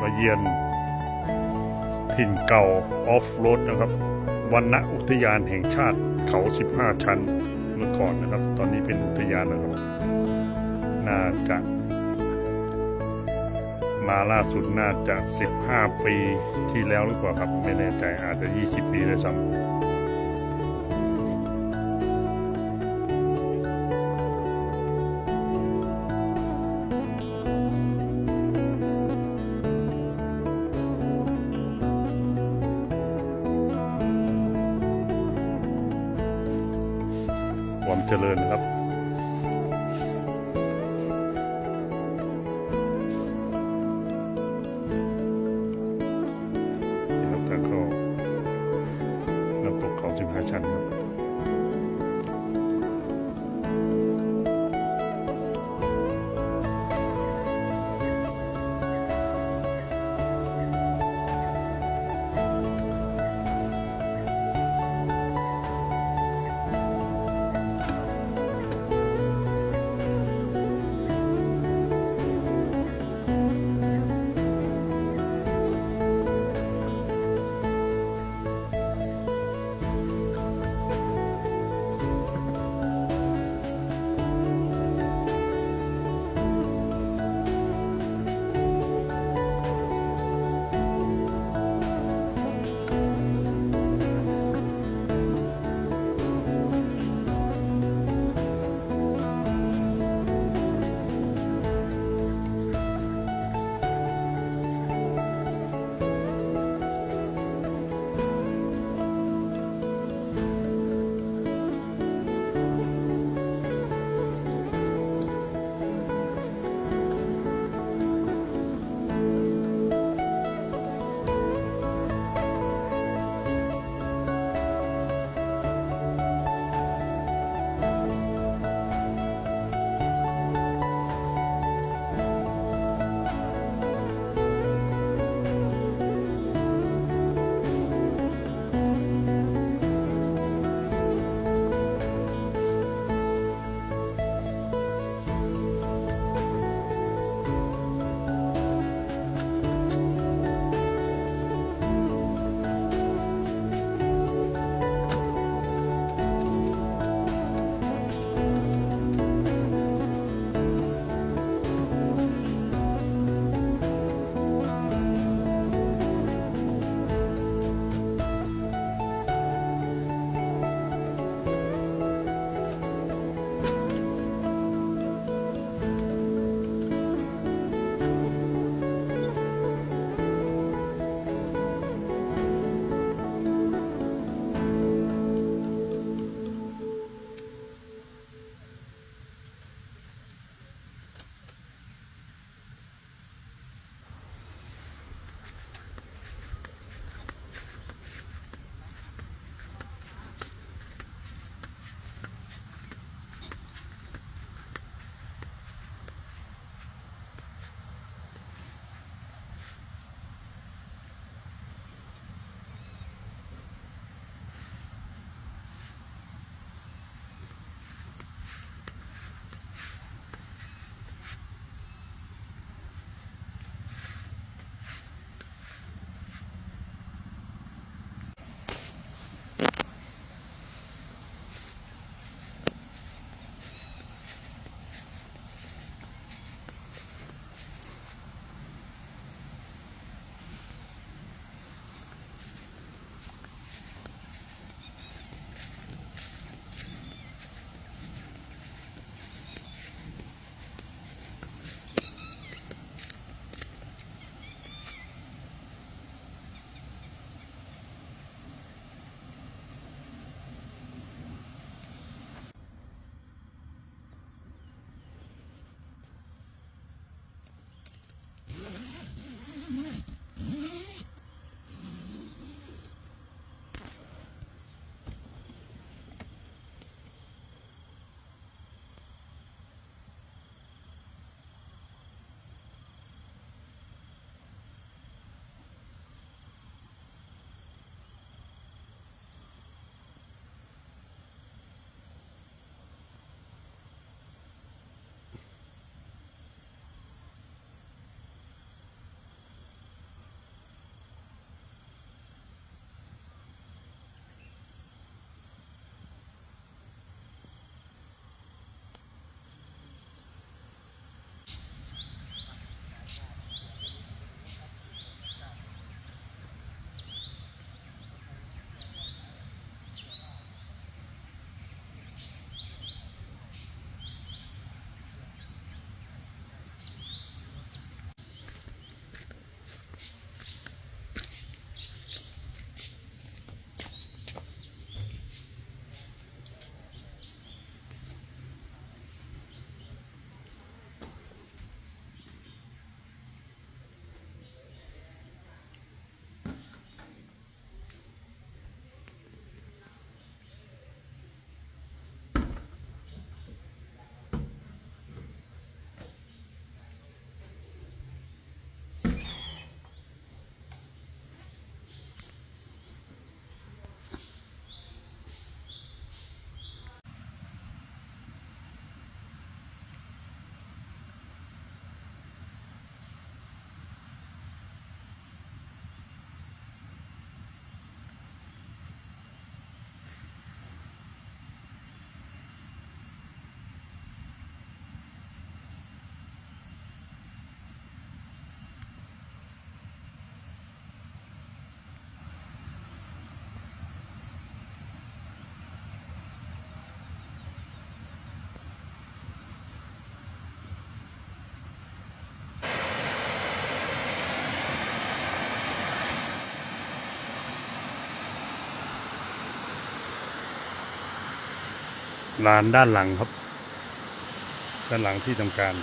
มาเยือนถิ่นเก่าออฟโรดนะครับวรรณอุทยานแห่งชาติเขา15ชั้นเมื่อก่อนนะครับตอนนี้เป็นอุทยานนะครับน่าจะมาล่าสุดน่าจะ15 ปีที่แล้วหรือเปล่าครับไม่แน่ใจอาจจะ20 ปีเลยซ้ำความเจริญนะครับนี่ครับทางเข้าน้ำตกเขา15 ชั้นครับ ลานด้านหลังครับด้านหลังที่ทำการ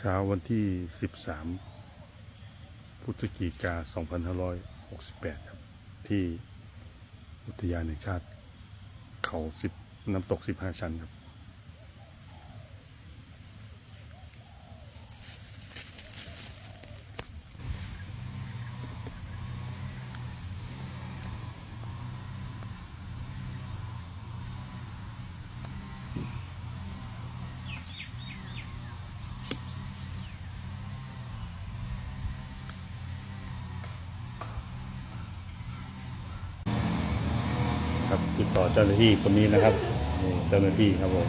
เช้าวันที่ 13 พฤศจิกายน 2568 ครับ ที่อุทยานแห่งชาติเขาน้ำตก 15 ชั้นครับครับติดต่อเจ้าหน้าที่คนนี้นะครับนี่เจ้าหน้าที่ครับผม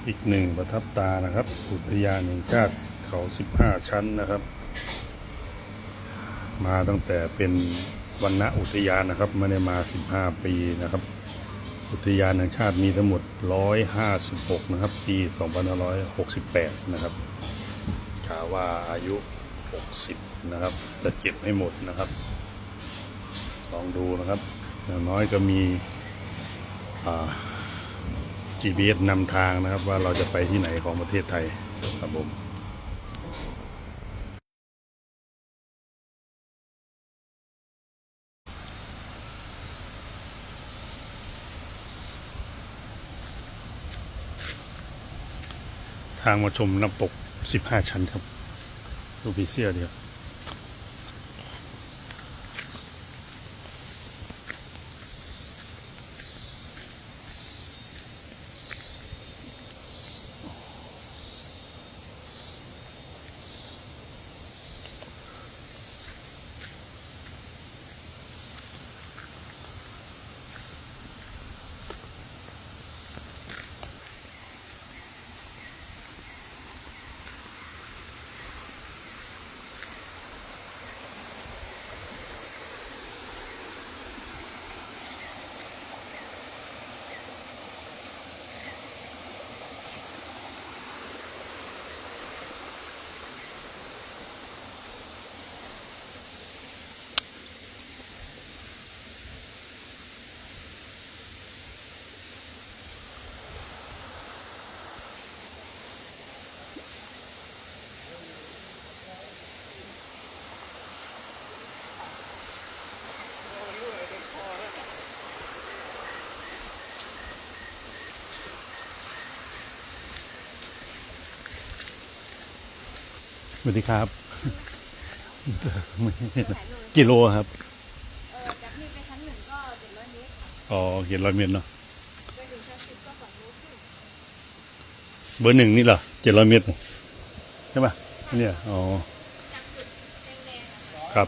อีกหนึ่งประทับตานะครับอุทยานแห่งชาติเขา 15 ชั้นนะครับ มาตั้งแต่เป็นวรรณอุทยานนะครับไม่ได้มา 15 ปีนะครับ อุทยานแห่งชาติมีทั้งหมด 156 นะครับ ปี 2568 นะครับกาว่าอายุ 60 นะครับจะเจ็บให้หมดนะครับลองดูนะครับอย่างน้อยก็มีGPS นำทางนะครับว่าเราจะไปที่ไหนของประเทศไทยครับผมทางมาชมน้ำตก 15 ชั้นครับดูพีเซียเดียวสวัสดีครับ กิโลครับจากนี่ไปชั้น 1ก็700 เมตรค่ะ อ๋อ700 เมตรเนาะไปถึงชั้น 10ก็2 โลครึ่งเบอร์ 1นี่เหรอ700 เมตรใช่ป่ะใ เนี่ยอ๋อ จากจุดแดงๆอะค่ะ ครับ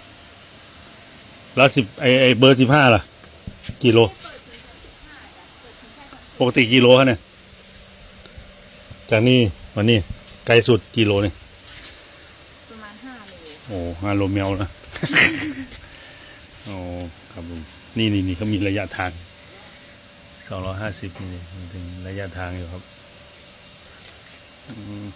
แล้วไอเบอร์15ล่ะกิโล เปิดถึง35จ้ะเปิดถึงแค่30 ปกติกิโลฮะเนี่ยจากนี่มานี่ไกลสุดกิโลเนี่ย ประมาณ5 โล โอ้5 โลเมลนะ โอ้ครับผมนี่เขามีระยะทาง250นี่ถึงระยะทางอยู่ครับอืม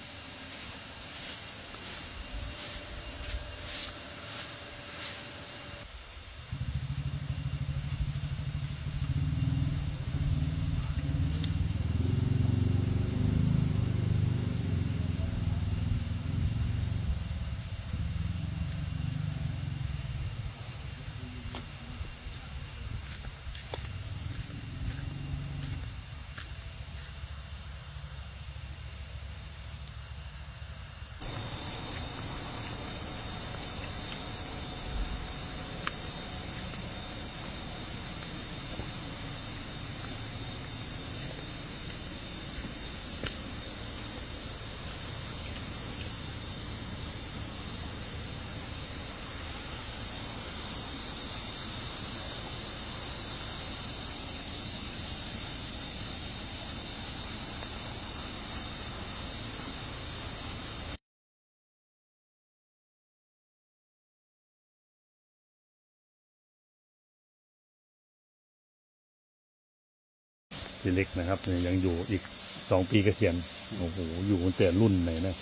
พี่เล็กนะครับเนี่ยยังอยู่อีก2 ปีเกษียณโอ้โหอยู่ตั้งแต่รุ่นไหนนะ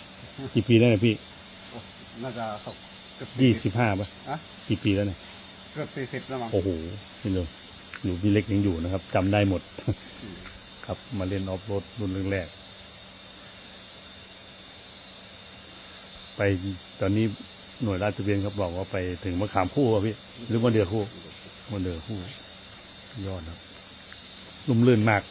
กี่ปีแล้วเนี่ยพี่ น่าจะตกเกือบ 25ป่ะ อะ กี่ปีแล้วเนี่ย เกือบ40แล้วมั้ง โอ้โหนี่ดูอยู่พี่เล็กยังอยู่นะครับจำได้หมด ครับมาเล่นออฟโรดรุ่นแรกๆไปตอนนี้หน่วยราชทะเบียนเขาบอกว่าไปถึงมะขามคู่ป่ะพี่หรือมะเดือคู่มะเดือคู่ยอดครับลุ่มลื่นมาก